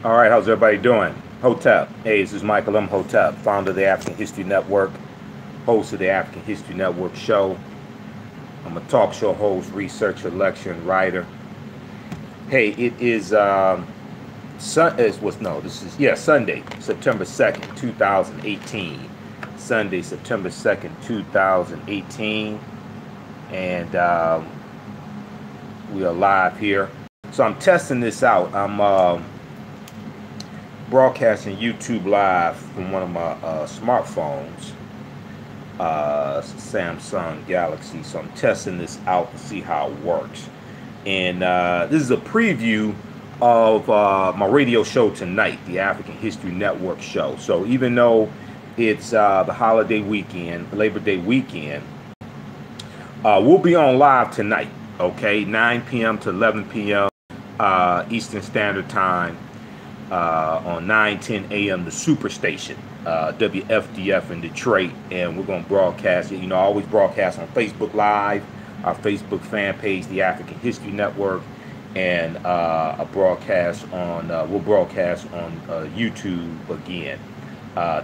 All right, how's everybody doing? Hotep. Hey, this is Michael Imhotep, founder of the African History Network, host of the African History Network show. I'm a talk show host, researcher, lecturer, and writer. Hey, it is Sunday, September 2nd, 2018. Sunday, September 2nd, 2018. And we are live here. So I'm testing this out. I'm broadcasting YouTube live from one of my smartphones, Samsung Galaxy. So I'm testing this out to see how it works. And this is a preview of my radio show tonight, the African History Network show. So even though it's the holiday weekend, Labor Day weekend, we'll be on live tonight, okay, 9 p.m. to 11 p.m. Eastern Standard Time. On 9:10 a.m. the Superstation, WFDF in Detroit, and we're going to broadcast it. You know, I always broadcast on Facebook Live, our Facebook fan page, the African History Network, and we'll broadcast on YouTube again.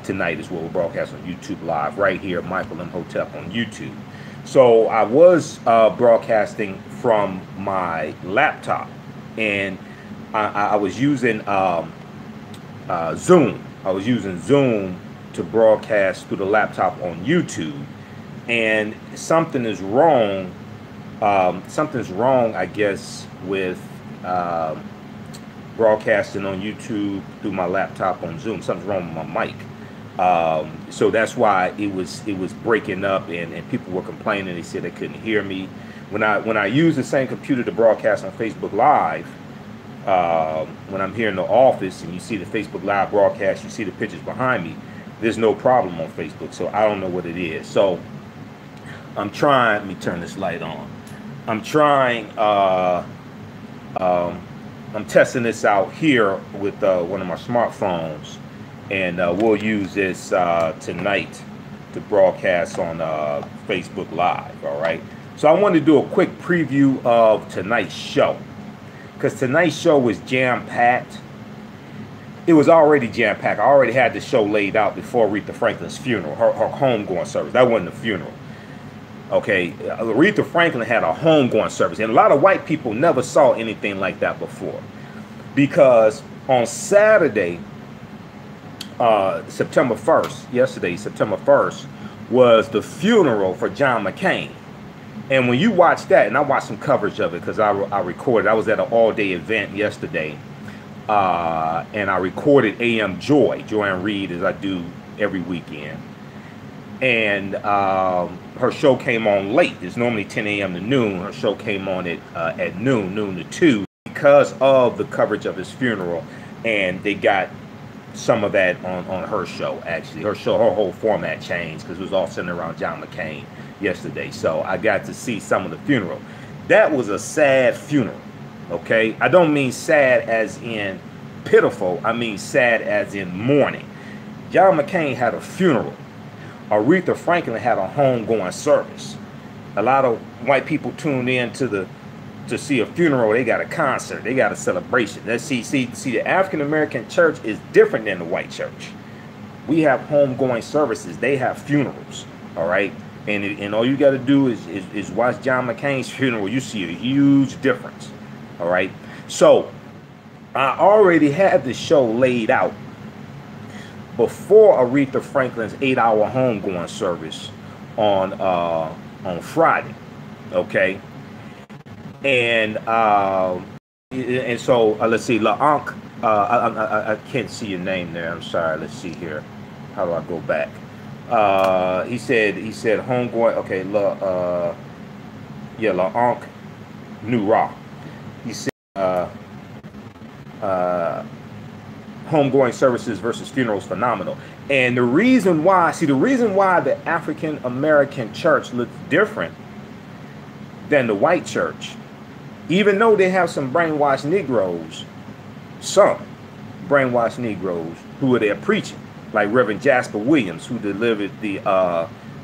Tonight is what we'll broadcast on YouTube Live, right here, Michael Imhotep on YouTube. So I was broadcasting from my laptop, and I was using Zoom. I was using Zoom to broadcast through the laptop on YouTube, and something is wrong. Something's wrong, I guess, with broadcasting on YouTube through my laptop on Zoom. Something's wrong with my mic. So that's why it was breaking up, and people were complaining. They said they couldn't hear me when I use the same computer to broadcast on Facebook Live. When I'm here in the office and you see the Facebook Live broadcast, you see the pictures behind me, there's no problem on Facebook. So I don't know what it is. So I'm trying, let me turn this light on. I'm trying, I'm testing this out here with one of my smartphones, and we'll use this tonight to broadcast on Facebook Live, all right? So I wanted to do a quick preview of tonight's show, because tonight's show was jam-packed. It was already jam-packed. I already had the show laid out before Aretha Franklin's funeral, her homegoing service. That wasn't a funeral. Okay, Aretha Franklin had a homegoing service, and a lot of white people never saw anything like that before. Because on Saturday, September 1st, yesterday, September 1st, was the funeral for John McCain. And when you watch that, and I watched some coverage of it because I recorded, I was at an all-day event yesterday, and I recorded AM Joanne Reed, as I do every weekend. And her show came on late. It's normally 10 a.m. to noon. Her show came on at noon to 2, because of the coverage of his funeral, and they got some of that on her show. Actually, her whole format changed because it was all centered around John McCain yesterday. So I got to see some of the funeral. That was a sad funeral, okay? I don't mean sad as in pitiful. I mean sad as in mourning. John McCain had a funeral. Aretha Franklin had a homegoing service. A lot of white people tuned in to see a funeral. They got a concert. They got a celebration. Let's see, the African American church is different than the white church. We have homegoing services. They have funerals, all right? And all you got to do is watch John McCain's funeral. You see a huge difference, all right? So I already had the show laid out before Aretha Franklin's 8-hour homegoing service on Friday, okay? And so let's see, LaAnc. I can't see your name there. I'm sorry. Let's see here. How do I go back? He said homegoing. Okay, LaAnc New Rock. He said homegoing services versus funerals phenomenal. And the reason why the African American church looks different than the white church, even though they have some brainwashed Negroes, who are there preaching, like Reverend Jasper Williams, who delivered the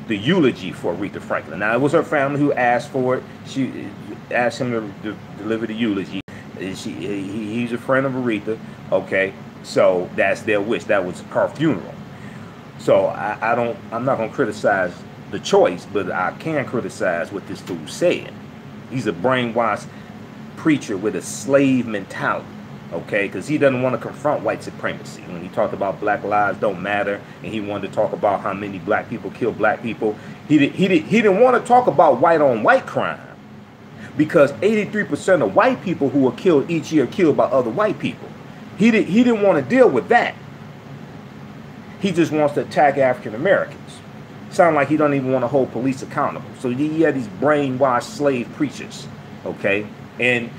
eulogy for Aretha Franklin. Now, it was her family who asked for it. She asked him to deliver the eulogy. He's a friend of Aretha. Okay, so that's their wish. That was her funeral. So I'm not gonna criticize the choice, but I can criticize what this fool said. He's a brainwashed preacher with a slave mentality. Okay, because he doesn't want to confront white supremacy. When he talked about black lives don't matter, and he wanted to talk about how many black people kill black people, he didn't want to talk about white on white crime, because 83% of white people who are killed each year are killed by other white people. He didn't want to deal with that. He just wants to attack African Americans. Sound like he don't even want to hold police accountable. So he had these brainwashed slave preachers. Okay, and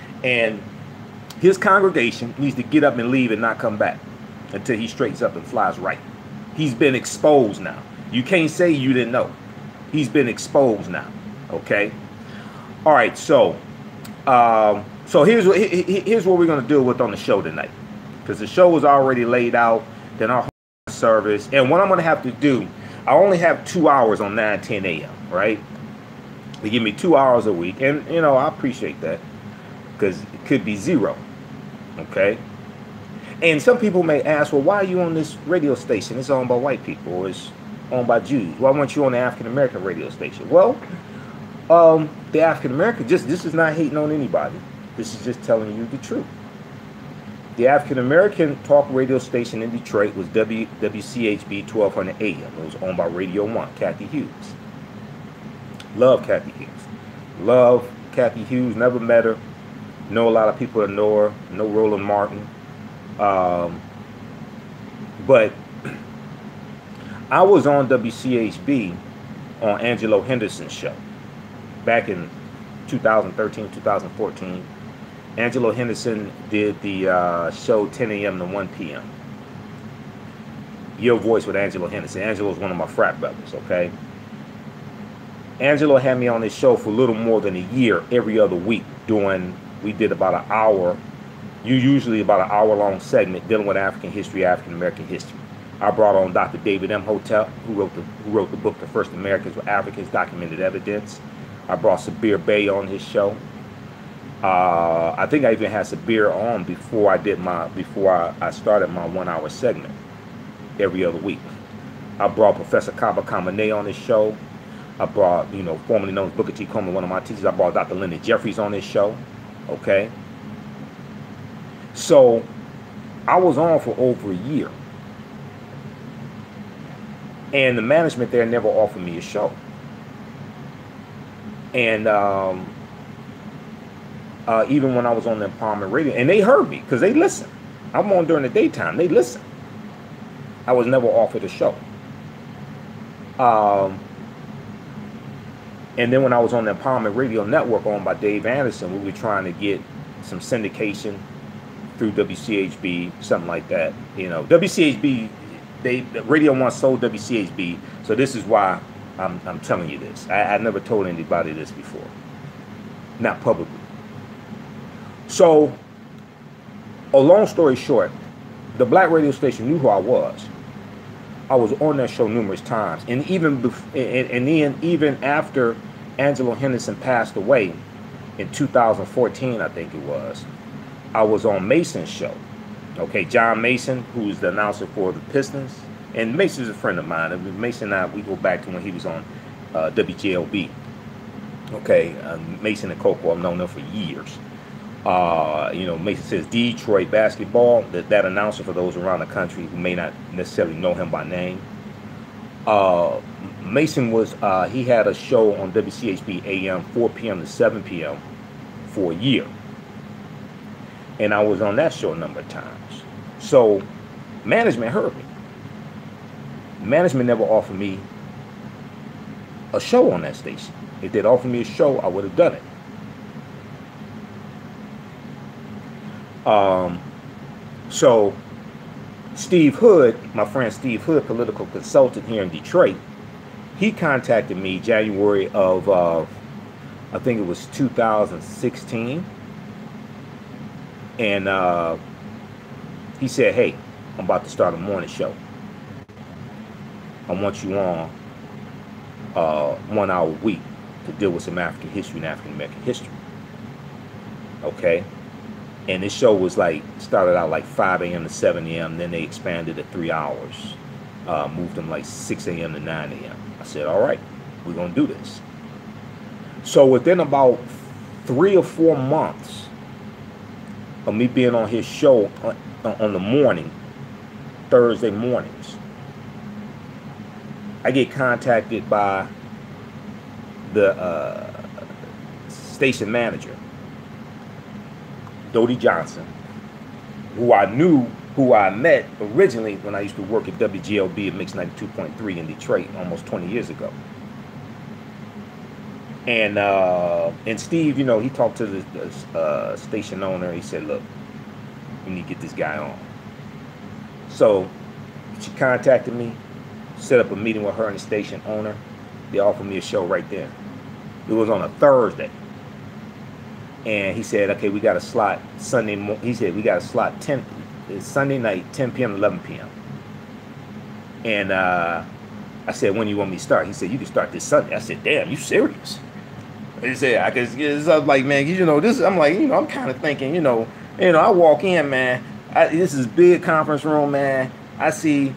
his congregation needs to get up and leave and not come back until he straightens up and flies right. He's been exposed now. You can't say you didn't know. He's been exposed now. Okay. All right. So here's what we're gonna deal with on the show tonight, because the show was already laid out. Then our service, and what I'm gonna have to do, I only have 2 hours on 9-10 a.m. Right? They give me 2 hours a week, and you know I appreciate that, because it could be 0. Okay, and some people may ask, well, why are you on this radio station? It's owned by white people, or it's owned by Jews. Why weren't you on the African American radio station? Well, the African American, this is not hating on anybody. This is just telling you the truth. The African American talk radio station in Detroit was WCHB 1200 AM. It was owned by Radio 1, Kathy Hughes. Love Kathy Hughes. Love Kathy Hughes. Never met her. Know a lot of people that know her. Know Roland Martin. But I was on WCHB on Angelo Henderson's show back in 2013, 2014. Angelo Henderson did the show 10 a.m. to 1 p.m. Your Voice with Angelo Henderson. Angelo's one of my frat brothers, okay? Angelo had me on his show for a little more than a year, every other week. We did about an hour, usually about an hour-long segment dealing with African history, African American history. I brought on Dr. David Imhotep, who wrote the book, The First Americans with Africans, Documented Evidence. I brought Sabir Bey on his show. I think I even had Sabir on before I started my 1 hour segment every other week. I brought Professor Kaba Kamene on his show. I brought, formerly known as Booker T. Coleman, one of my teachers. I brought Dr. Lyndon Jeffries on his show. Okay. So I was on for over a year. And the management there never offered me a show. And even when I was on the Empowerment Radio, and they heard me because they listen. I'm on during the daytime. They listen. I was never offered a show. And then when I was on the Empowerment Radio Network owned by Dave Anderson, we were trying to get some syndication through WCHB, something like that. WCHB, Radio 1 sold WCHB, so this is why I'm telling you this. I never told anybody this before, not publicly. So, a long story short, the black radio station knew who I was. I was on that show numerous times, and even after Angelo Henderson passed away in 2014, I think it was, I was on Mason's show. Okay, John Mason, who's the announcer for the Pistons, and Mason's a friend of mine. And Mason and I, we go back to when he was on WJLB. Okay, Mason and Coco, I've known them for years. Mason says Detroit basketball. That announcer, for those around the country who may not necessarily know him by name, Mason he had a show on WCHB AM 4 p.m. to 7 p.m. for a year, and I was on that show a number of times. So management heard me. Management never offered me a show on that station. If they'd offered me a show, I would have done it. So Steve Hood, my friend Steve Hood, political consultant here in Detroit, he contacted me January of, I think it was 2016. And he said, hey, I'm about to start a morning show. I want you on 1 hour a week to deal with some African history and African American history. Okay. And this show was like, started out like 5 a.m. to 7 a.m. Then they expanded to 3 hours. Moved them like 6 a.m. to 9 a.m. I said, all right, we're going to do this. So within about 3 or 4 months of me being on his show on the morning, Thursday mornings, I get contacted by the station manager, Dodie Johnson, who I met originally when I used to work at WGLB at Mix 92.3 in Detroit almost 20 years ago. And Steve, you know, he talked to the station owner. He said, look, we need to get this guy on. So she contacted me, set up a meeting with her and the station owner. They offered me a show right there. It was on a Thursday. And he said, okay, we got a slot Sunday. He said, we got a slot Sunday night, 10 p.m. to 11 p.m. And I said, when do you want me to start? He said, you can start this Sunday. I said, damn, you serious? He said, I guess it's like, man, you know, this. I'm like, you know, I'm kind of thinking, you know, I walk in, man. This is big conference room, man. I see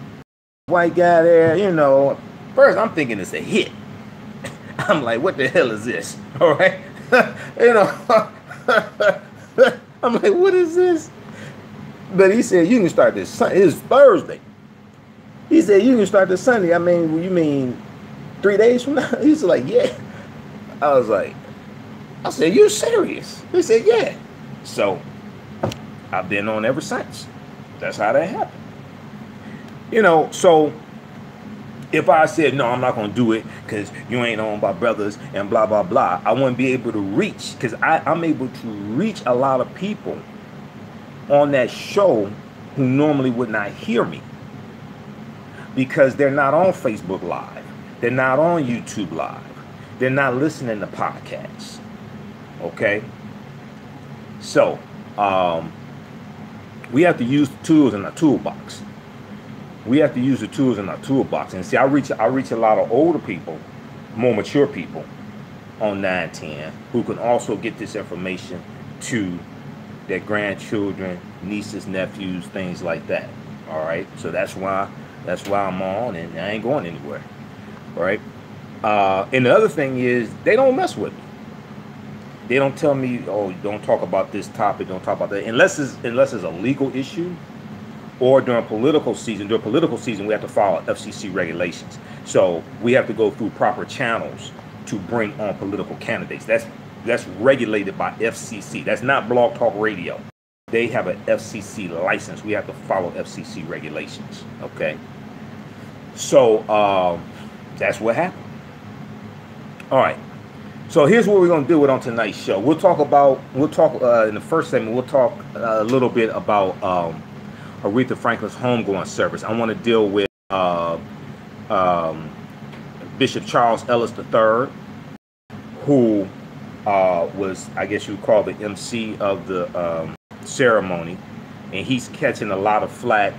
white guy there, you know. First, I'm thinking it's a hit. I'm like, what the hell is this? All right, you know. I'm like, what is this? But he said, you can start this Sunday. It's Thursday. He said, you can start this Sunday. I mean, you mean 3 days from now? He's like, yeah. I was like, I said, you serious? He said, yeah. So I've been on ever since. That's how that happened. You know, so if I said, no, I'm not going to do it because you ain't on my brothers and blah, blah, blah, I wouldn't be able to reach, because I'm able to reach a lot of people on that show who normally would not hear me because they're not on Facebook Live. They're not on YouTube Live. They're not listening to podcasts. Okay? So, we have to use the tools in our toolbox. We have to use the tools in our toolbox. And see, I reach a lot of older people, more mature people on 910 who can also get this information to their grandchildren, nieces, nephews, things like that. All right? So that's why I'm on, and I ain't going anywhere. All right? And the other thing is, they don't mess with me. They don't tell me, oh, don't talk about this topic, don't talk about that, unless it's a legal issue, or during political season. During political season, we have to follow FCC regulations. So we have to go through proper channels to bring on political candidates. That's regulated by FCC. That's not Blog Talk Radio. They have an FCC license. We have to follow FCC regulations. Okay. So that's what happened. All right. So here's what we're going to do with on tonight's show. We'll talk in the first segment, we'll talk a little bit about Aretha Franklin's homegoing service. I want to deal with Bishop Charles Ellis III, who was, I guess you would call the MC of the ceremony, and he's catching a lot of flack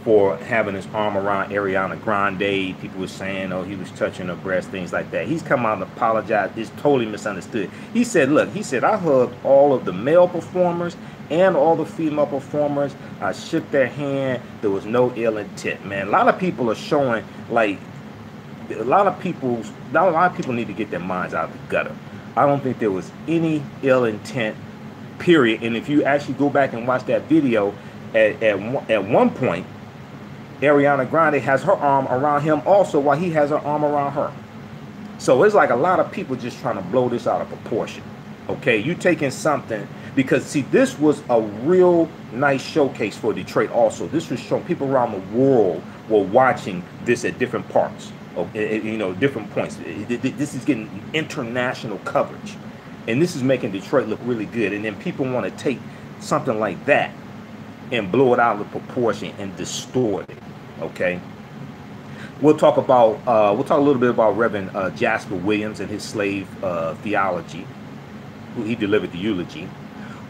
for having his arm around Ariana Grande. People were saying, oh, he was touching her breast, things like that. He's come out and apologized. It's totally misunderstood. He said, look, I hugged all of the male performers and all the female performers. I shook their hand. There was no ill intent, man. A lot of people are showing, like, a lot of people need to get their minds out of the gutter. I don't think there was any ill intent, period. And if you actually go back and watch that video, at one point, Ariana Grande has her arm around him also while he has her arm around her. So it's like a lot of people just trying to blow this out of proportion. Okay, you taking something, because see, this was a real nice showcase for Detroit also. This was showing people around the world were watching this at different parts, you know, different points. This is getting international coverage. And this is making Detroit look really good. And then people want to take something like that and blow it out of proportion and distort it. Okay, we'll talk a little bit about Reverend Jasper Williams and his slave theology, who he delivered the eulogy.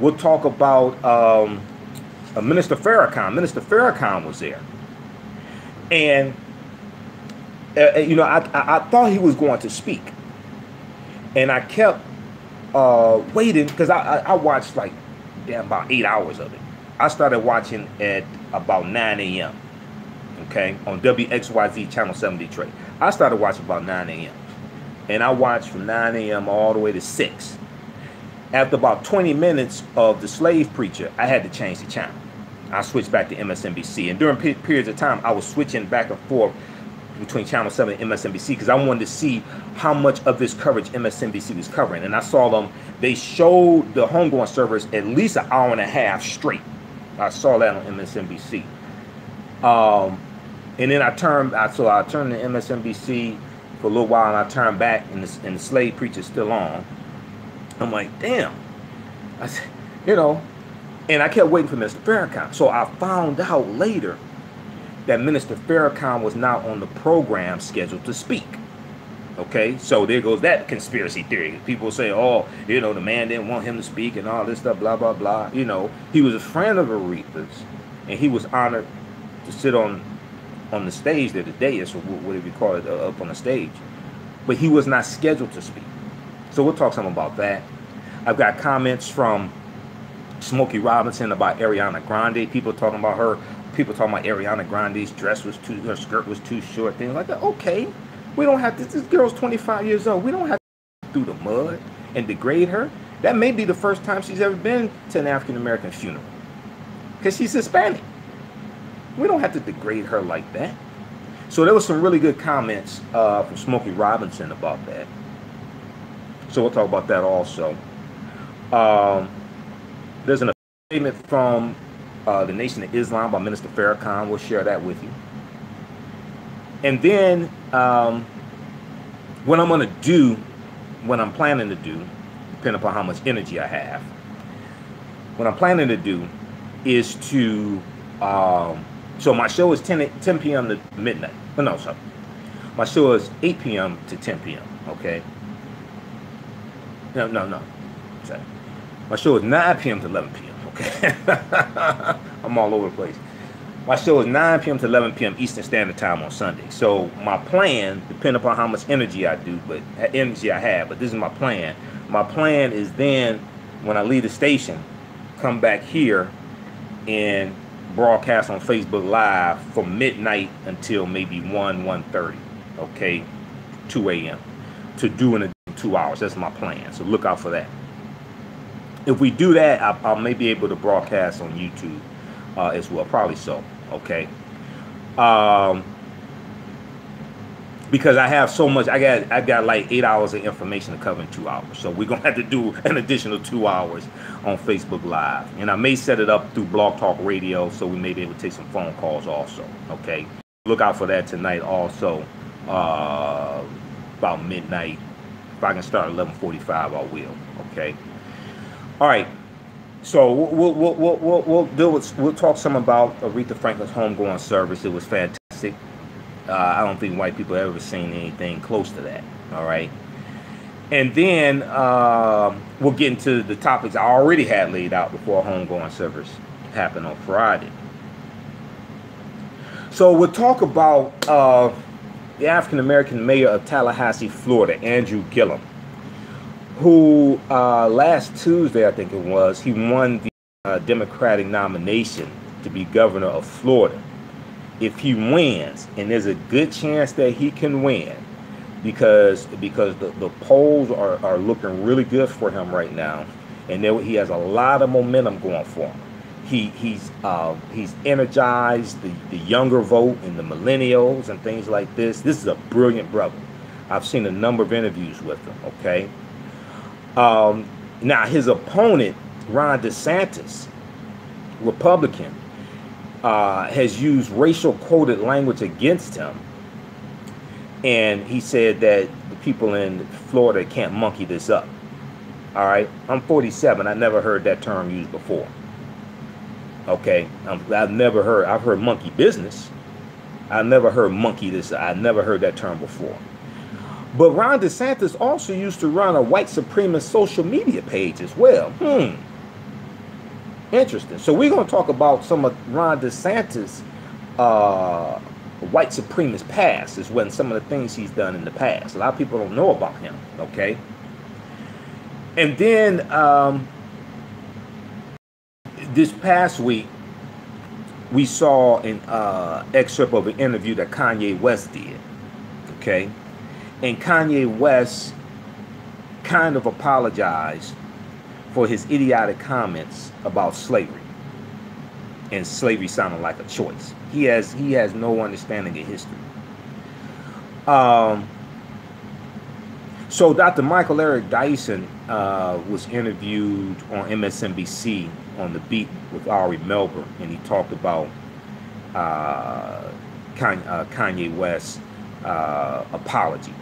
We'll talk about Minister Farrakhan. Minister Farrakhan was there, and you know, I thought he was going to speak, and I kept waiting, because I watched like damn, about 8 hours of it. I started watching at about 9 a.m. Okay, on WXYZ Channel 7 Detroit. I started watching about 9 a.m. and I watched from 9 a.m. all the way to 6. After about 20 minutes of the slave preacher, I had to change the channel. I switched back to MSNBC, and during periods of time, I was switching back and forth between Channel 7 and MSNBC because I wanted to see how much of this coverage MSNBC was covering. And I saw them, they showed the homegoing service at least an hour and a half straight. I saw that on MSNBC. And then I turned to MSNBC for a little while, and I turned back, and the slave preacher's still on. I'm like, damn. I said, you know, and I kept waiting for Mr. Farrakhan. So I found out later that Minister Farrakhan was not on the program scheduled to speak. Okay, so there goes that conspiracy theory. People say, oh, you know, the man didn't want him to speak and all this stuff, blah, blah, blah. You know, he was a friend of Aretha's, and he was honored to sit on the stage there today, so what do we call it, up on the stage. But he was not scheduled to speak. So we'll talk some about that. I've got comments from Smokey Robinson about Ariana Grande. People talking about her. People talking about Ariana Grande's dress was too, her skirt was too short. Things like that. Okay, we don't have to. This girl's 25 years old. We don't have to through the mud and degrade her. That may be the first time she's ever been to an African American funeral because she's Hispanic. We don't have to degrade her like that. So there was some really good comments from Smokey Robinson about that. So we'll talk about that also. There's an statement from the Nation of Islam by Minister Farrakhan. We'll share that with you. And then what I'm going to do, what I'm planning to do, depending upon how much energy I have, what I'm planning to do is to, so my show is 10 p.m. to midnight. Oh, no, sorry. My show is 8 p.m. to 10 p.m., okay? No. Sorry. My show is 9 p.m. to 11 p.m., okay? I'm all over the place. My show is 9 p.m. to 11 p.m. Eastern Standard Time on Sunday. So my plan, depending upon how much energy I do, but energy I have, but this is my plan. My plan is then, when I leave the station, come back here and broadcast on Facebook Live from midnight until maybe 1:30, okay, 2 a.m. to do in 2 hours. That's my plan. So look out for that. If we do that, I'll maybe able to broadcast on YouTube as well. Probably so. Okay. Because I have so much, I got like 8 hours of information to cover in 2 hours. So we're gonna have to do an additional 2 hours on Facebook Live, and I may set it up through Blog Talk Radio, so we may be able to take some phone calls also. Okay, look out for that tonight also. About midnight. If I can start at 11:45, I will. Okay. All right. So we'll talk some about Aretha Franklin's homegoing service. It was fantastic. I don't think white people have ever seen anything close to that. All right. And then we'll get into the topics I already had laid out before homegoing service happened on Friday. So we'll talk about the African-American mayor of Tallahassee, Florida, Andrew Gillum, who last Tuesday, I think it was, he won the Democratic nomination to be governor of Florida. If he wins, and there's a good chance that he can win, because the polls are looking really good for him right now, and he has a lot of momentum going for him. He's energized the younger vote and the millennials and things like this. This is a brilliant brother. I've seen a number of interviews with him. Okay. Now his opponent, Ron DeSantis, Republican, has used racial coded language against him, and he said that the people in Florida can't monkey this up. All right, I'm 47. I never heard that term used before. Okay, I've heard monkey business. I never heard monkey this. I never heard that term before. But Ron DeSantis also used to run a white supremacist social media page as well. Interesting. So we're going to talk about some of Ron DeSantis' white supremacist past, as well as some of the things he's done in the past. A lot of people don't know about him. Okay. And then This past week, we saw an excerpt of an interview that Kanye West did. Okay, and Kanye West kind of apologized for his idiotic comments about slavery, and slavery sounding like a choice. He has no understanding of history. So Dr. Michael Eric Dyson was interviewed on MSNBC on The Beat with Ari Melber, and he talked about Kanye West's apology.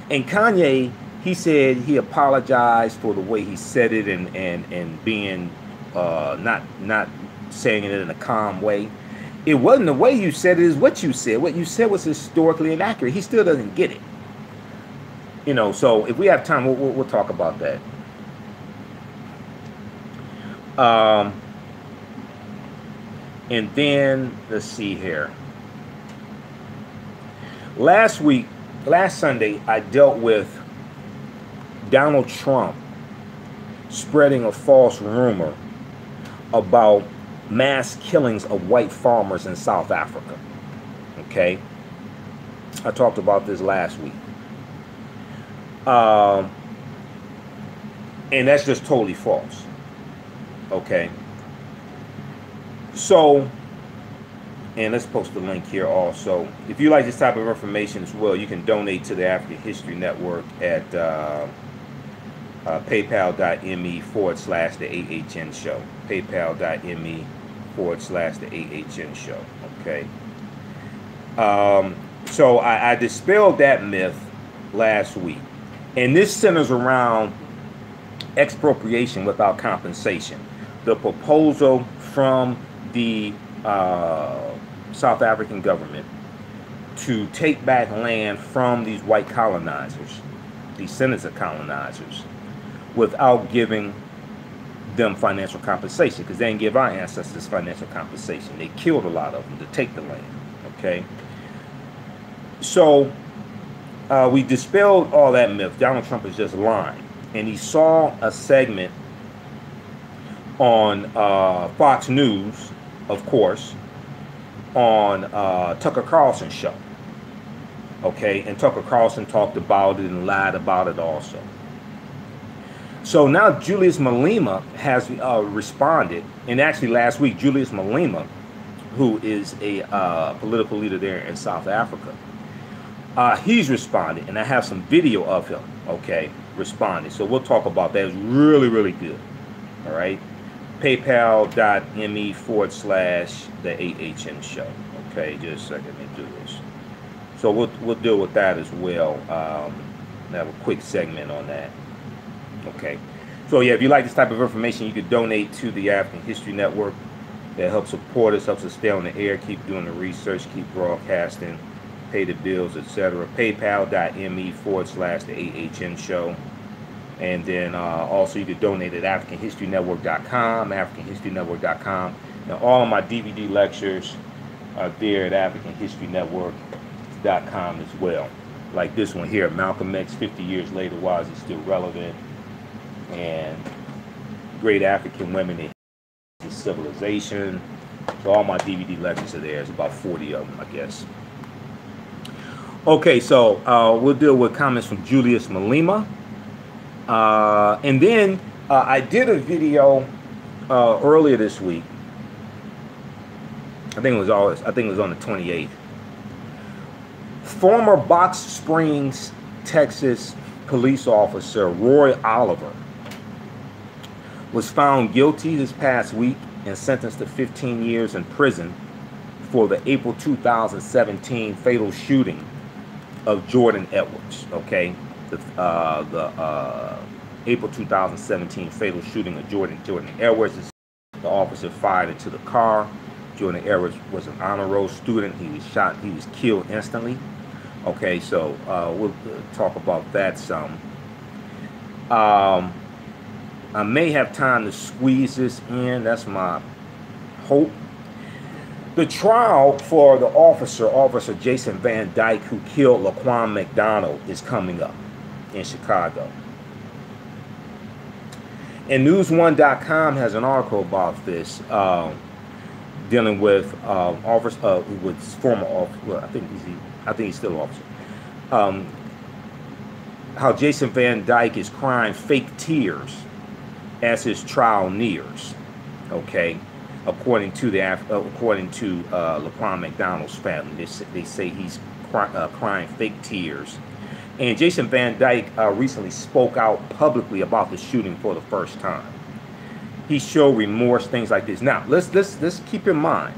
And Kanye, he said he apologized for the way he said it, and being not saying it in a calm way. It wasn't the way you said it, is what you said. What you said was historically inaccurate. He still doesn't get it. You know, so if we have time, we'll talk about that. And then, let's see here. Last Sunday, I dealt with Donald Trump spreading a false rumor about mass killings of white farmers in South Africa. Okay? I talked about this last week. And that's just totally false. Okay? So, and let's post the link here also. If you like this type of information as well, you can donate to the African History Network at paypal.me/the AHNShow. paypal.me/the AHNShow. Okay. So I dispelled that myth last week. And this centers around expropriation without compensation. The proposal from the South African government to take back land from these white colonizers, descendants of colonizers, without giving them financial compensation, because they didn't give our ancestors financial compensation. They killed a lot of them to take the land. Okay, so we dispelled all that myth. Donald Trump is just lying, and he saw a segment on Fox News, of course, on Tucker Carlson's show. Okay, and Tucker Carlson talked about it and lied about it also. So now Julius Malema has responded, and actually last week Julius Malema, who is a political leader there in South Africa, he's responded, and I have some video of him, okay, responding. So we'll talk about that. It's really, really good. All right. PayPal.me/the AHNShow. Okay, just a second, let me do this. So we'll deal with that as well. Have a quick segment on that. Okay. So yeah, if you like this type of information, you could donate to the African History Network. That helps support us, helps us stay on the air, keep doing the research, keep broadcasting, pay the bills, etc. PayPal.me/the AHNShow. And then also you could donate at AfricanHistoryNetwork.com, AfricanHistoryNetwork.com. And all of my DVD lectures are there at AfricanHistoryNetwork.com as well. Like this one here, Malcolm X, 50 years later, why is it still relevant? And great African women in civilization. So all my DVD lectures are there. There's about 40 of them, I guess. Okay, so we'll deal with comments from Julius Malema. And then I did a video earlier this week. I think it was on the 28th. Former Box Springs, Texas police officer Roy Oliver was found guilty this past week and sentenced to 15 years in prison for the April 2017 fatal shooting of Jordan Edwards. Okay. The April 2017 fatal shooting of Jordan Edwards. The officer fired into the car. Jordan Edwards was an honor roll student. He was shot. He was killed instantly. Okay, so we'll talk about that some. I may have time to squeeze this in. That's my hope. The trial for the Officer Jason Van Dyke, who killed Laquan McDonald, is coming up in Chicago. And News1.com has an article about this, dealing with officer, with former officer. Well, I think he's still an officer. How Jason Van Dyke is crying fake tears as his trial nears. Okay, according to Laquan McDonald's family, they say he's crying fake tears. And Jason Van Dyke recently spoke out publicly about the shooting for the first time. He showed remorse, things like this. Now, let's keep in mind,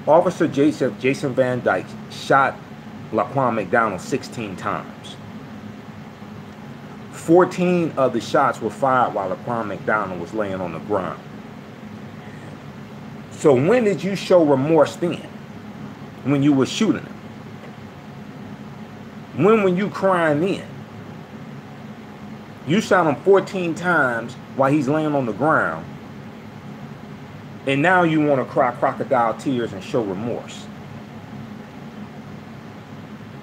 Officer Jason Van Dyke shot Laquan McDonald 16 times. 14 of the shots were fired while Laquan McDonald was laying on the ground. So when did you show remorse then? When you were shooting him? When were you crying then? You shot him 14 times while he's laying on the ground, and now you want to cry crocodile tears and show remorse.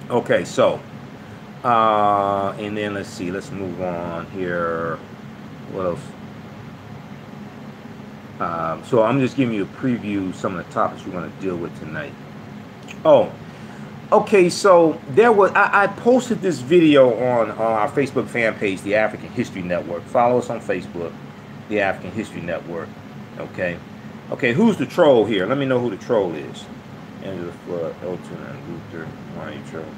Okay, so and then let's see, let's move on here. What else? So I'm just giving you a preview of some of the topics we're going to deal with tonight. Oh, okay, so there was I posted this video on our Facebook fan page, the African History Network. Follow us on Facebook, the African History Network. Okay, who's the troll here? Let me know who the troll is. Angela Flood, Elton and Luther. Why are you trolling?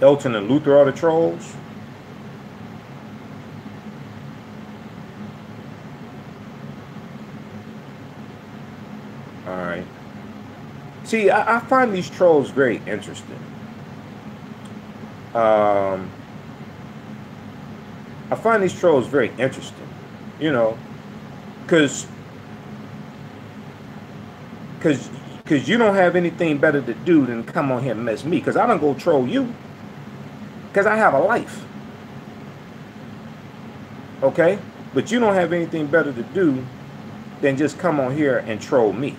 Elton and Luther are the trolls. All right. See, I find these trolls very interesting. I find these trolls very interesting, you know, because you don't have anything better to do than come on here and mess me, because I don't go troll you, because I have a life, okay? But you don't have anything better to do than just come on here and troll me.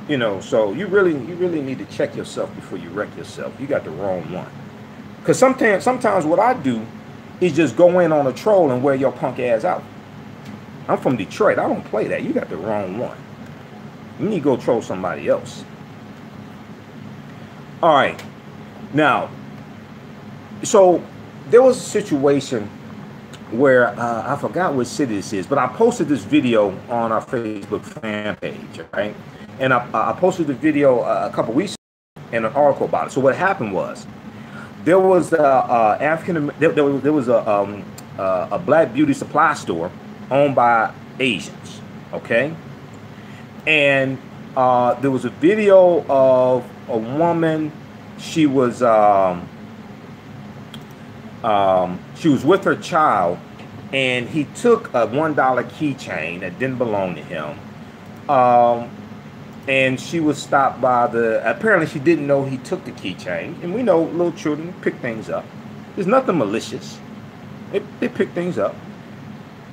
You know, so you really need to check yourself before you wreck yourself. You got the wrong one. Because sometimes what I do is just go in on a troll and wear your punk ass out. I'm from Detroit. I don't play that. You got the wrong one. You need to go troll somebody else. All right. Now, so there was a situation where I forgot what city this is, but I posted this video on our Facebook fan page, right? And I posted the video a couple weeks ago and an article about it. So what happened was, there was a black beauty supply store owned by Asians, okay? And there was a video of a woman. She was with her child, and he took a $1 keychain that didn't belong to him. And she was stopped by apparently she didn't know he took the keychain. And we know little children pick things up. There's nothing malicious. They pick things up.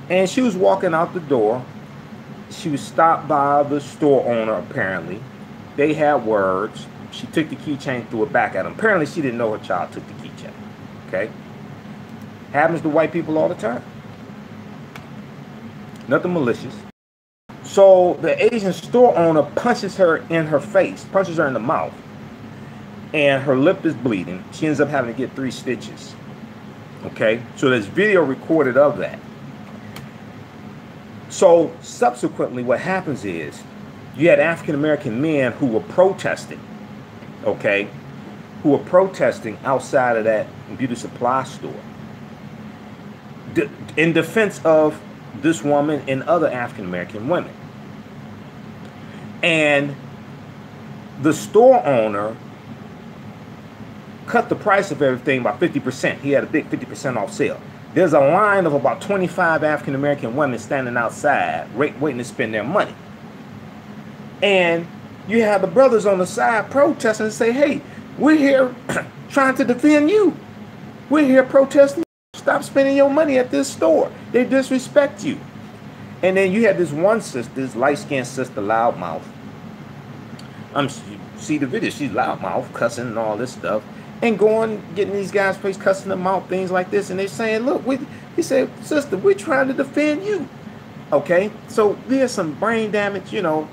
And she was walking out the door. She was stopped by the store owner, apparently. They had words. She took the keychain, threw it back at him. Apparently she didn't know her child took the keychain. Okay? Happens to white people all the time. Nothing malicious. So the Asian store owner punches her in her face, punches her in the mouth, and her lip is bleeding. She ends up having to get 3 stitches. Okay, so there's video recorded of that. So subsequently what happens is, you had African-American men who were protesting, okay, who were protesting outside of that beauty supply store in defense of this woman and other African-American women. And the store owner cut the price of everything by 50%. He had a big 50% off sale. There's a line of about 25 African-American women standing outside waiting to spend their money. And you have the brothers on the side protesting and say, hey, we're here trying to defend you. We're here protesting. Stop spending your money at this store. They disrespect you. And then you had this one sister, this light-skinned sister, loudmouth. You see the video, she's loudmouth, cussing and all this stuff. and going, getting these guys' place, cussing them out, things like this. And they're saying, look, he said, sister, we're trying to defend you. Okay, so there's some brain damage, you know.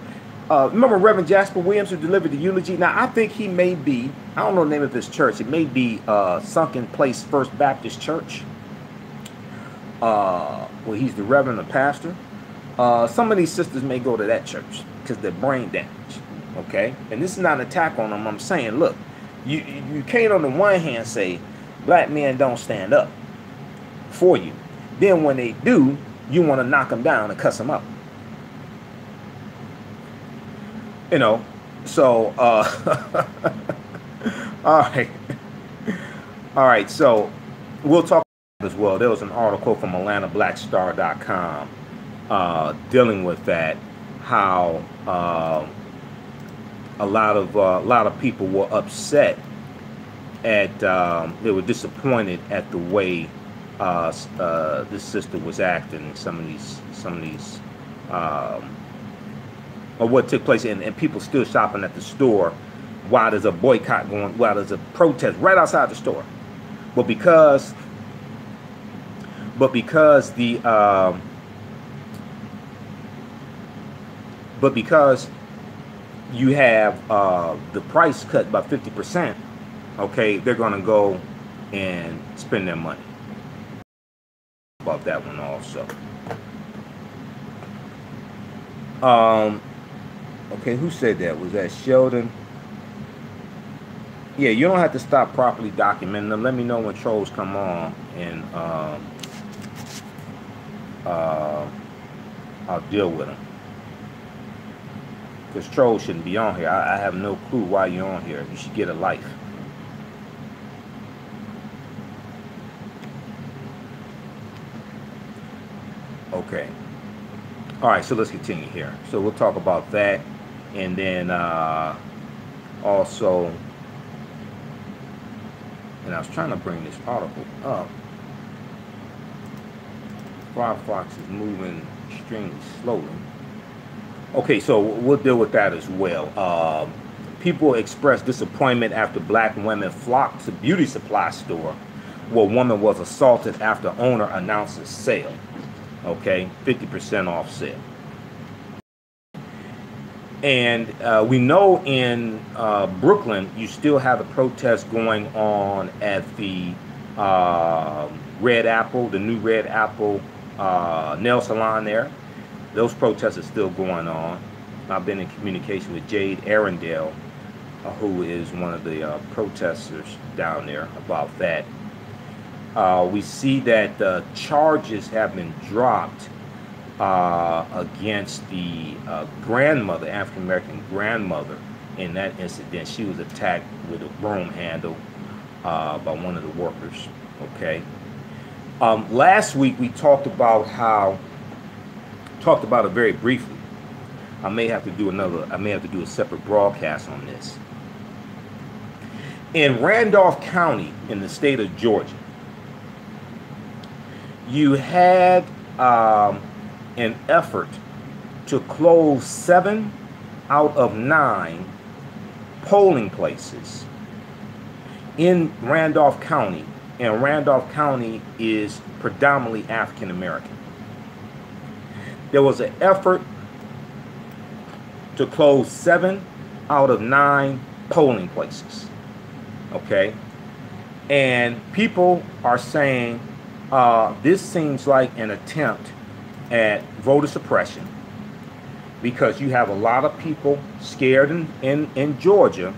Remember Reverend Jasper Williams, who delivered the eulogy? Now, I think he may be, I don't know the name of his church. It may be Sunken Place First Baptist Church. Well, he's the reverend or pastor. Some of these sisters may go to that church because they're brain damaged. Okay, and this is not an attack on them. I'm saying, look, you can't on the one hand say black men don't stand up for you. Then when they do, you want to knock them down and cuss them out. You know, so all right, so we'll talk as well. There was an article from AtlantaBlackStar.com dealing with that, how a lot of people were upset at they were disappointed at the way this sister was acting. Some of these or what took place, and people still shopping at the store while there's a boycott going, while there's a protest right outside the store. But because you have the price cut by 50%, okay, they're gonna go and spend their money. About that one also. Okay, who said that? Was that Sheldon? Yeah, you don't have to stop properly documenting them. Let me know when trolls come on, and I'll deal with them. Because trolls shouldn't be on here. I have no clue why you're on here. You should get a life. Okay. All right, so let's continue here. So we'll talk about that. And then also, and I was trying to bring this article up. Firefox is moving extremely slowly. Okay, so we'll deal with that as well. People expressed disappointment after black women flocked to beauty supply store where a woman was assaulted after owner announces sale. Okay, 50% off sale. And we know in Brooklyn, you still have a protest going on at the Red Apple, the new Red Apple nail salon there. Those protests are still going on. I've been in communication with Jade Arundel, who is one of the protesters down there, about that. We see that charges have been dropped against the grandmother, African-American grandmother, in that incident. She was attacked with a broom handle by one of the workers. Okay. Last week we talked about it very briefly. I may have to do a separate broadcast on this. In Randolph County in the state of Georgia, you had an effort to close 7 out of 9 polling places in Randolph County, and Randolph County is predominantly African American. There was an effort to close 7 out of 9 polling places. Okay, and people are saying this seems like an attempt at voter suppression, because you have a lot of people scared in Georgia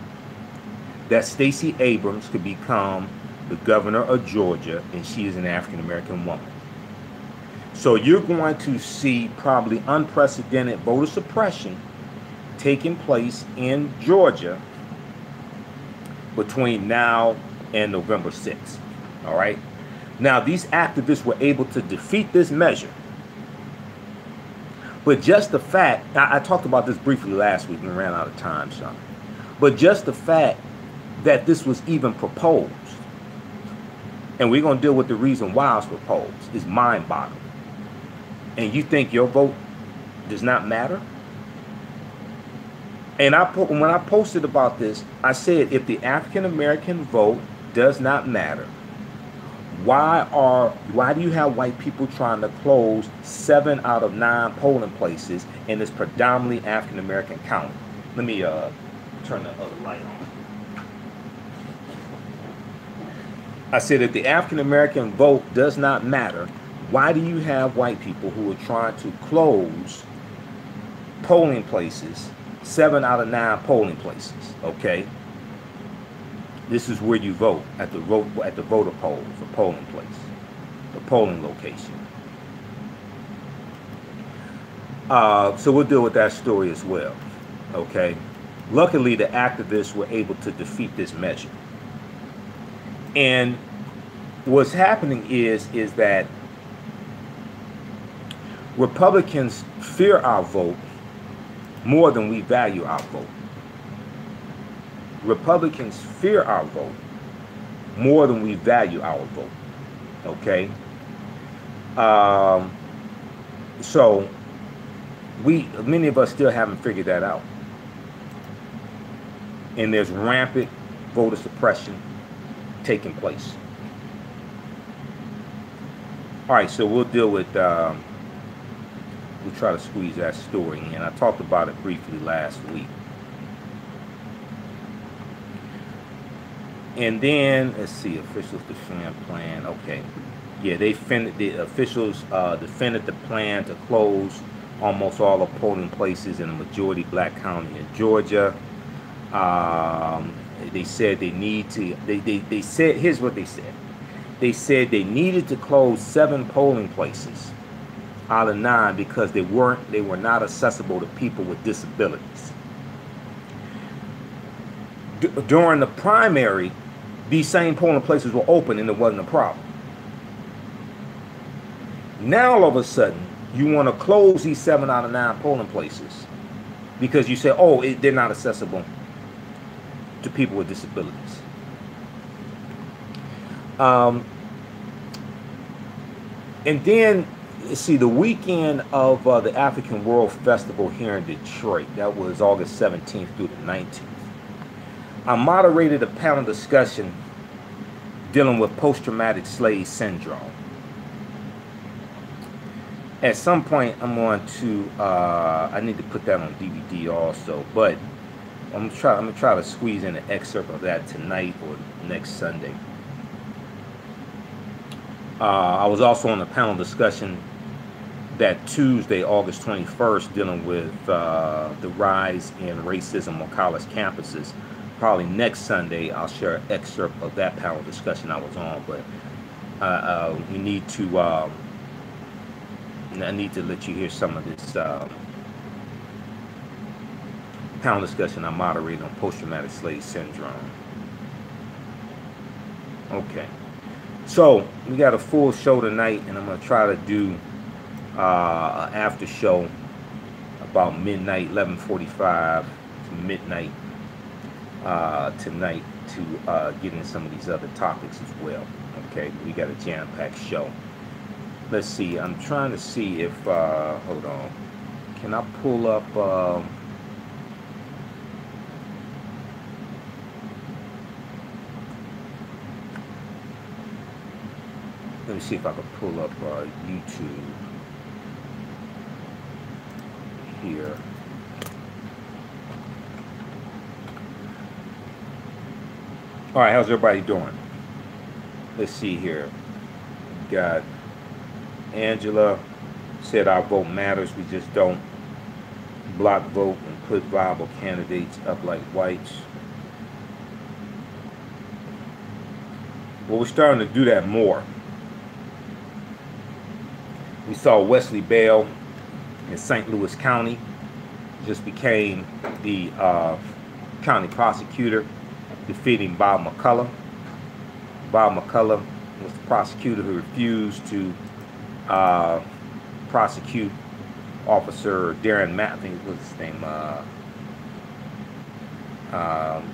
that Stacey Abrams could become the governor of Georgia, and she is an African American woman. So you're going to see probably unprecedented voter suppression taking place in Georgia between now and November 6th. All right. Now, these activists were able to defeat this measure. But just the fact, I talked about this briefly last week and we ran out of time, Sean. But just the fact that this was even proposed, and we're going to deal with the reason why it's proposed, is mind-boggling. And you think your vote does not matter? And when I posted about this, I said if the African American vote does not matter, why do you have white people trying to close 7 out of 9 polling places in this predominantly African American county? Let me turn the other light on. I said that the African American vote does not matter. Why do you have white people who are trying to close polling places, 7 out of 9 polling places? Okay, this is where you vote at the voter polls, the polling place, the polling location. So we'll deal with that story as well. Okay, luckily the activists were able to defeat this measure. And what's happening is that Republicans fear our vote more than we value our vote. Republicans fear our vote more than we value our vote. Okay? So many of us still haven't figured that out. And there's rampant voter suppression taking place. All right, so we'll deal with, we'll try to squeeze that story in. I talked about it briefly last week. And then, let's see, officials defend plan. Okay. Yeah, the officials defended the plan to close almost all the polling places in a majority black county in Georgia. They said they need to, they said, here's what they said. They said they needed to close 7 polling places out of 9 because they were not accessible to people with disabilities. During the primary, these same polling places were open and it wasn't a problem. Now all of a sudden, you want to close these 7 out of 9 polling places because you say, oh, they're not accessible to people with disabilities. And then, see, the weekend of the African World Festival here in Detroit, that was August 17th through the 19th, I moderated a panel discussion dealing with post-traumatic slave syndrome. At some point, I'm going to, I need to put that on DVD also, but I'm gonna try to squeeze in an excerpt of that tonight or next Sunday. I was also on a panel discussion that Tuesday, August 21st, dealing with the rise in racism on college campuses. Probably next Sunday, I'll share an excerpt of that panel discussion I was on. But we need to, I need to let you hear some of this panel discussion I moderated on post-traumatic slave syndrome. Okay. So we got a full show tonight, and I'm going to try to do an after show about midnight, 11:45 to midnight tonight to get into some of these other topics as well. Okay, we got a jam-packed show. Let's see. I'm trying to see if hold on. Can I pull up? Let me see if I can pull up YouTube here. All right, how's everybody doing? Let's see here. We got Angela said our vote matters. We just don't block vote and put viable candidates up like whites. Well, we're starting to do that more. We saw Wesley Bell in St. Louis County just became the county prosecutor, defeating Bob McCullough. Bob McCullough was the prosecutor who refused to prosecute Officer Darren Matt, I think was his name,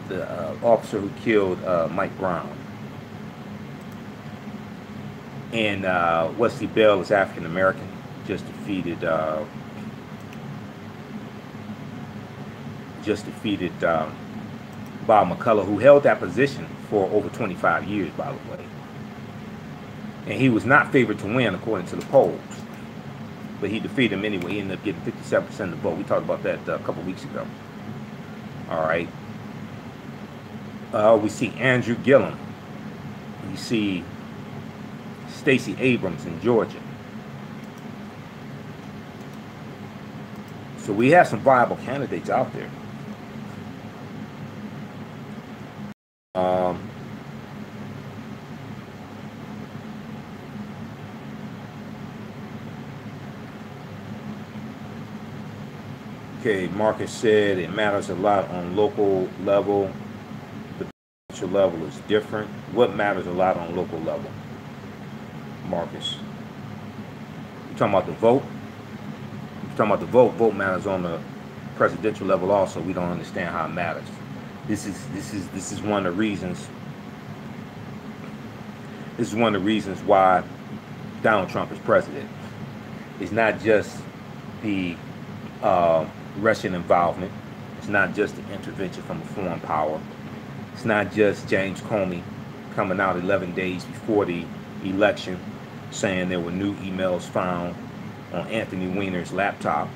the officer who killed Mike Brown. And Wesley Bell is African American, just defeated Bob McCullough, who held that position for over 25 years, by the way. And he was not favored to win according to the polls. But he defeated him anyway. He ended up getting 57% of the vote. We talked about that a couple weeks ago. All right. We see Andrew Gillum. We see Stacey Abrams in Georgia. So we have some viable candidates out there. Okay, Marcus said it matters a lot on local level. The provincial level is different. What matters a lot on local level? Marcus. You talking about the vote? You're talking about the vote. Vote matters on the presidential level also. We don't understand how it matters. This is one of the reasons. This is one of the reasons why Donald Trump is president. It's not just the Russian involvement. It's not just the intervention from a foreign power. It's not just James Comey coming out 11 days before the election saying there were new emails found on Anthony Weiner's laptop,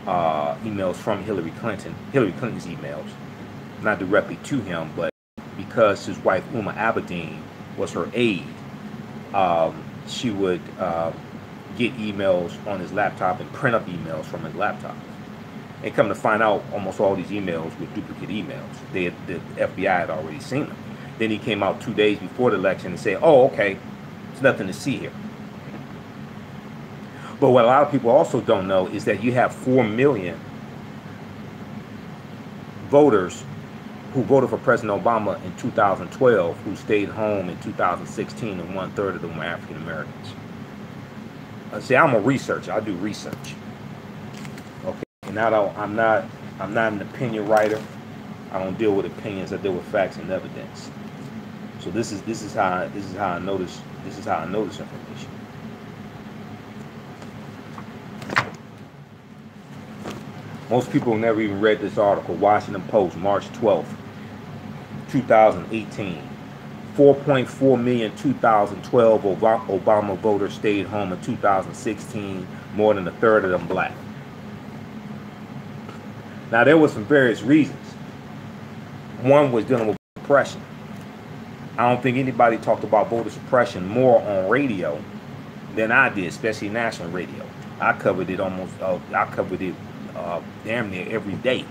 emails from Hillary Clinton's emails, not directly to him, but because his wife Uma Abedin was her aide, she would get emails on his laptop and print up emails from his laptop. And come to find out, almost all these emails were duplicate emails. The FBI had already seen them. Then he came out 2 days before the election and said, oh, okay, there's nothing to see here. But what a lot of people also don't know is that you have 4 million voters who voted for President Obama in 2012 who stayed home in 2016, and 1/3 of them were African Americans. See, I'm a researcher. I do research. Okay, and I'm not an opinion writer. I don't deal with opinions. I deal with facts and evidence. So this is how I notice information. Most people never even read this article. Washington Post, March 12th, 2018. 4.4 million 2012 Obama voters stayed home in 2016, more than 1/3 of them black. Now, there were some various reasons. One was dealing with suppression. I don't think anybody talked about voter suppression more on radio than I did, especially national radio. I covered it damn near every day.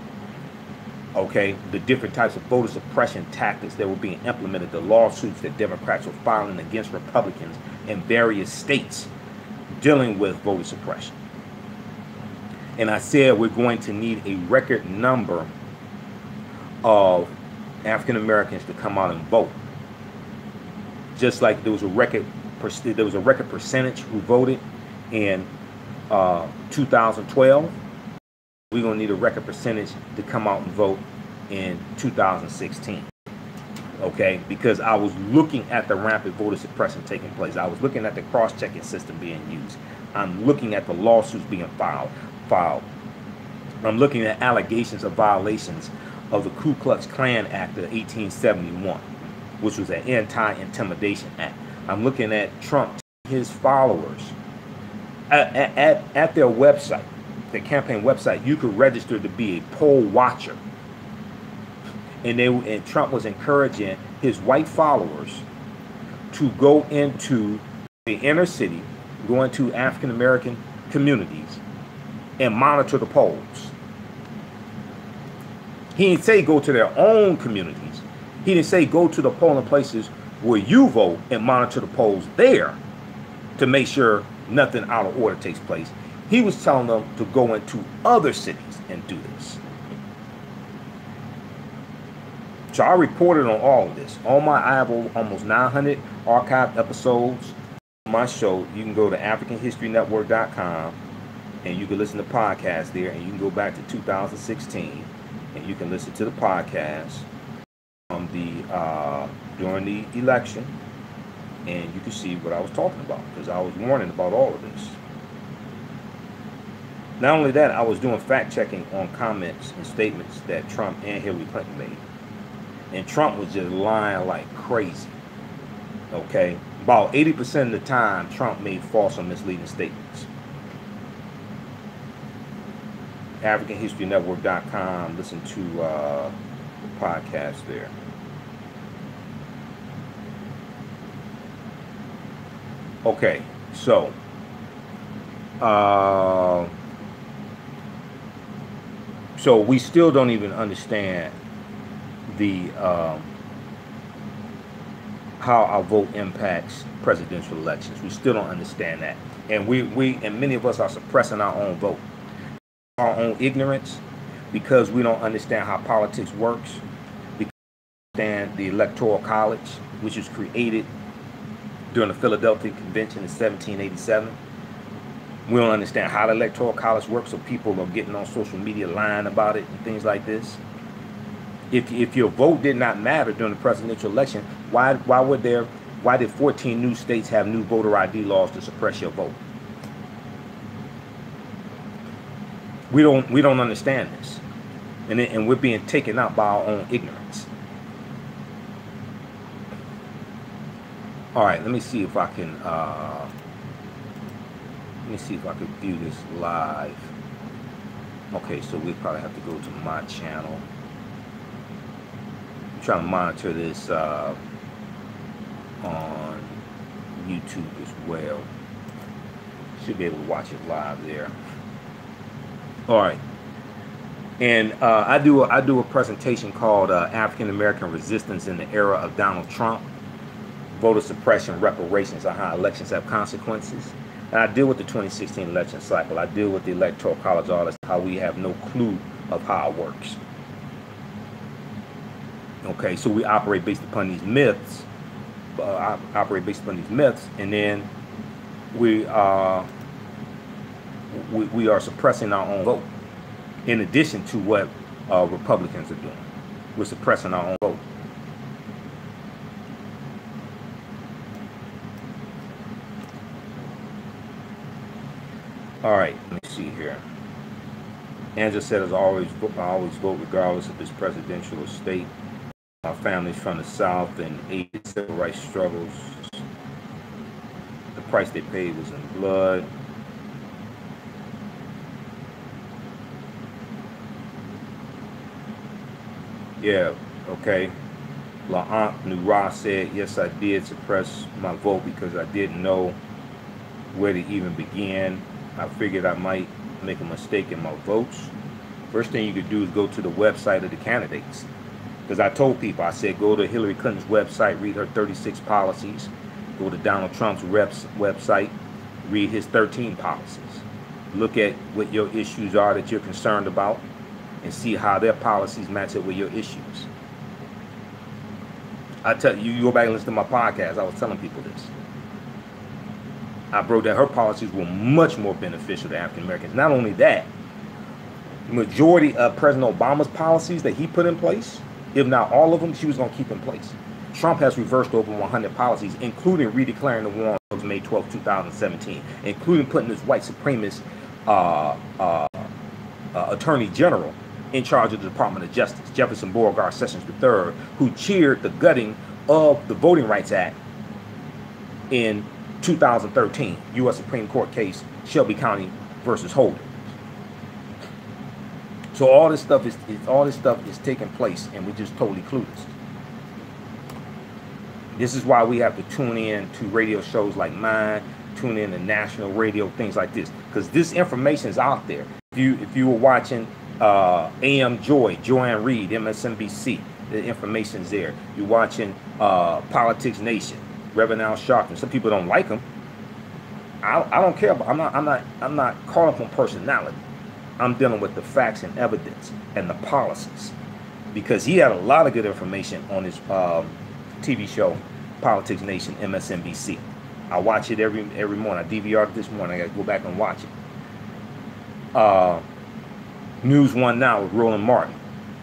Okay, the different types of voter suppression tactics that were being implemented, the lawsuits that Democrats were filing against Republicans in various states dealing with voter suppression. And I said we're going to need a record number of African Americans to come out and vote. Just like there was a record percentage who voted in 2012. We're going to need a record percentage to come out and vote in 2016. Okay? Because I was looking at the rampant voter suppression taking place. I was looking at the cross-checking system being used. I'm looking at the lawsuits being filed. I'm looking at allegations of violations of the Ku Klux Klan Act of 1871, which was an anti-intimidation act. I'm looking at Trump, his followers, at their website, the campaign website, you could register to be a poll watcher. And Trump was encouraging his white followers to go into the inner city, go into African American communities, and monitor the polls. He didn't say go to their own communities. He didn't say go to the polling places where you vote and monitor the polls there to make sure nothing out of order takes place. He was telling them to go into other cities and do this. So I reported on all of this. I have almost 900 archived episodes on my show. You can go to AfricanHistoryNetwork.com and you can listen to podcasts there, and you can go back to 2016 and you can listen to the podcast from during the election, and you can see what I was talking about, because I was warning about all of this. Not only that, I was doing fact checking on comments and statements that Trump and Hillary Clinton made. And Trump was just lying like crazy. Okay? About 80% of the time, Trump made false or misleading statements. AfricanHistoryNetwork.com. Listen to the podcast there. Okay, so so we still don't even understand the how our vote impacts presidential elections. We still don't understand that, and and many of us are suppressing our own vote, our own ignorance, because we don't understand how politics works. Because we don't understand the Electoral College, which was created during the Philadelphia Convention in 1787. We don't understand how the Electoral College works, so people are getting on social media lying about it and things like this. If your vote did not matter during the presidential election, why did 14 new states have new voter ID laws to suppress your vote? We don't understand this, and we're being taken out by our own ignorance. All right, let me see if I can view this live. Okay, so we probably have to go to my channel. I'm trying to monitor this on YouTube as well. Should be able to watch it live there. All right, and I do a presentation called African American Resistance in the Era of Donald Trump. Voter suppression, reparations, and how elections have consequences. And I deal with the 2016 election cycle. I deal with the Electoral College, all this, how we have no clue of how it works. Okay, so we operate based upon these myths. And then we are suppressing our own vote. In addition to what Republicans are doing, we're suppressing our own vote. All right, let me see here. Angela said, I always vote regardless of this presidential or state. Our family's from the South and aided civil rights struggles. The price they paid was in blood. Yeah, okay. La Aunt Nura said, yes, I did suppress my vote because I didn't know where to even begin. I figured I might make a mistake in my votes. First thing you could do is go to the website of the candidates. Because I told people, I said, go to Hillary Clinton's website, read her 36 policies. Go to Donald Trump's website, read his 13 policies. Look at what your issues are that you're concerned about and see how their policies match up with your issues. I tell you, you go back and listen to my podcast, I was telling people this. I broke that her policies were much more beneficial to African Americans. Not only that, the majority of President Obama's policies that he put in place, if not all of them, she was going to keep in place. Trump has reversed over 100 policies, including redeclaring the war on drugs May 12, 2017, including putting this white supremacist attorney general in charge of the Department of Justice, Jefferson Beauregard Sessions III, who cheered the gutting of the Voting Rights Act in 2013 U.S. Supreme Court case, Shelby County versus Holder. So all this stuff is taking place, and we're just totally clueless. This is why we have to tune in to radio shows like mine, tune in to national radio, things like this, because this information is out there. If you were watching AM Joanne Reed, MSNBC, the information's there. You're watching Politics Nation, Reverend Al Sharpton. Some people don't like him. I don't care about. I'm not caught up on personality. I'm dealing with the facts and evidence and the policies, because he had a lot of good information on his TV show, Politics Nation, MSNBC. I watch it every morning. I DVR'd it this morning. I got to go back and watch it. News One Now with Roland Martin.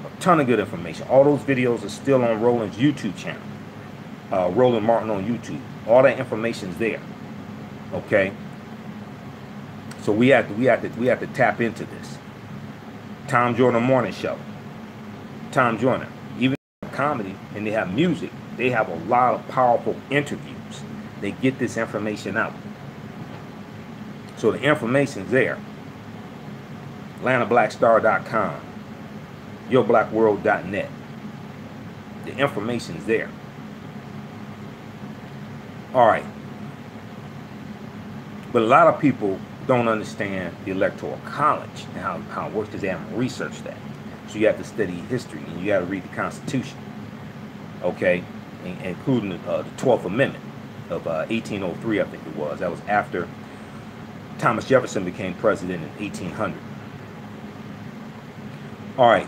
A ton of good information. All those videos are still on Roland's YouTube channel. Roland Martin on YouTube. All that information's there. Okay. So we have to tap into this. Tom Jordan Morning Show. Tom Jordan. Even comedy and they have music, they have a lot of powerful interviews. They get this information out. So the information's there. AtlantaBlackStar.com, YourBlackWorld.net. The information's there. All right. But a lot of people don't understand the Electoral College and how it works because they haven't researched that. So you have to study history and you got to read the Constitution, okay, including the 12th Amendment of 1803, I think it was. That was after Thomas Jefferson became president in 1800. All right.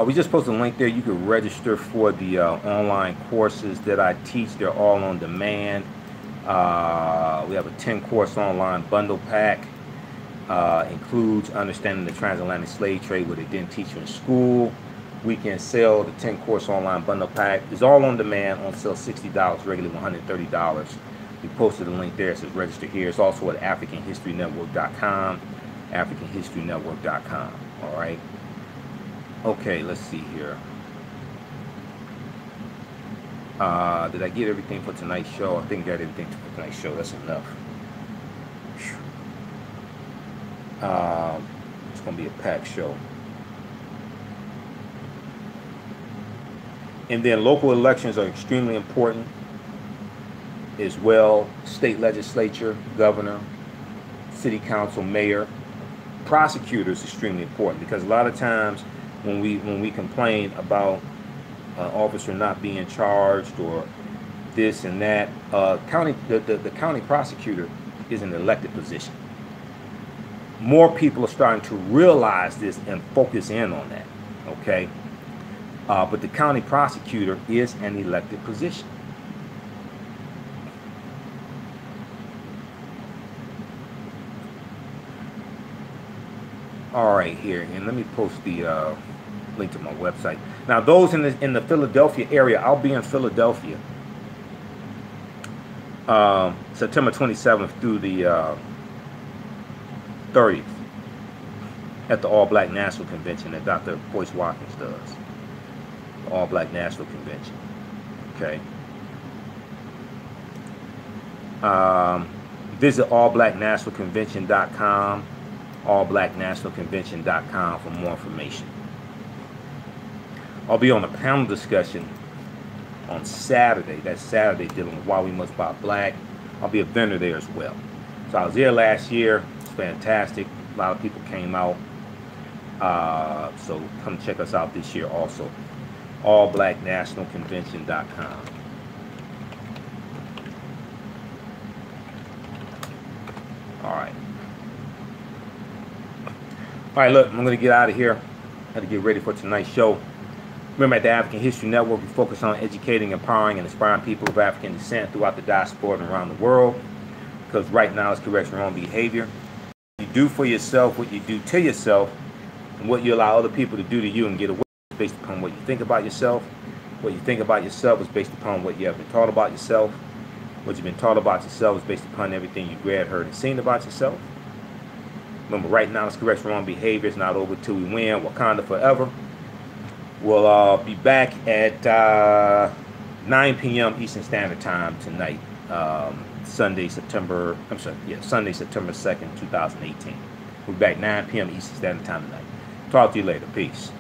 We just posted a link there. You can register for the online courses that I teach. They're all on demand. We have a 10-course online bundle pack. Includes understanding the transatlantic slave trade, what they didn't teach you in school. Weekend sale, the 10-course online bundle pack is all on demand, on sale $60, regularly $130. We posted a link there. It says register here. It's also at AfricanHistoryNetwork.com, AfricanHistoryNetwork.com. All right. Okay, let's see here. Did I get everything for tonight's show? I think I got everything for tonight's show. That's enough. It's going to be a packed show. And then local elections are extremely important as well. State legislature, governor, city council, mayor, prosecutors extremely important because a lot of times when we complain about an officer not being charged or this and that, the county prosecutor is an elected position. More people are starting to realize this and focus in on that, okay? But the county prosecutor is an elected position. All right, here, and let me post the link to my website. Now, those in the Philadelphia area, I'll be in Philadelphia September 27th through the 30th at the All Black National Convention that Dr. Boyce Watkins does. The All Black National Convention. Okay. Visit allblacknationalconvention.com, allblacknationalconvention.com for more information. I'll be on a panel discussion on Saturday. That's Saturday, dealing with why we must buy black. I'll be a vendor there as well. So I was there last year. It's fantastic. A lot of people came out. So come check us out this year also. allblacknationalconvention.com. All right. All right, look, I'm going to get out of here. I got to get ready for tonight's show. Remember, at the African History Network, we focus on educating, empowering, and inspiring people of African descent throughout the diaspora and around the world. Because right now it's correcting wrong behavior. What you do for yourself, what you do to yourself, and what you allow other people to do to you and get away with based upon what you think about yourself. What you think about yourself is based upon what you have been taught about yourself. What you've been taught about yourself is based upon everything you've read, heard, and seen about yourself. Remember, right now it's correcting wrong behavior. It's not over till we win. Wakanda forever. We'll be back at 9 p.m. Eastern Standard Time tonight, Sunday, September 2nd, 2018. We'll be back 9 p.m. Eastern Standard Time tonight. Talk to you later. Peace.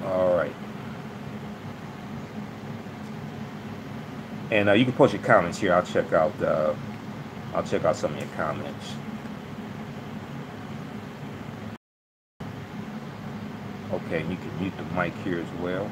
All right. And you can post your comments here. I'll check out some of your comments. Okay, you can mute the mic here as well.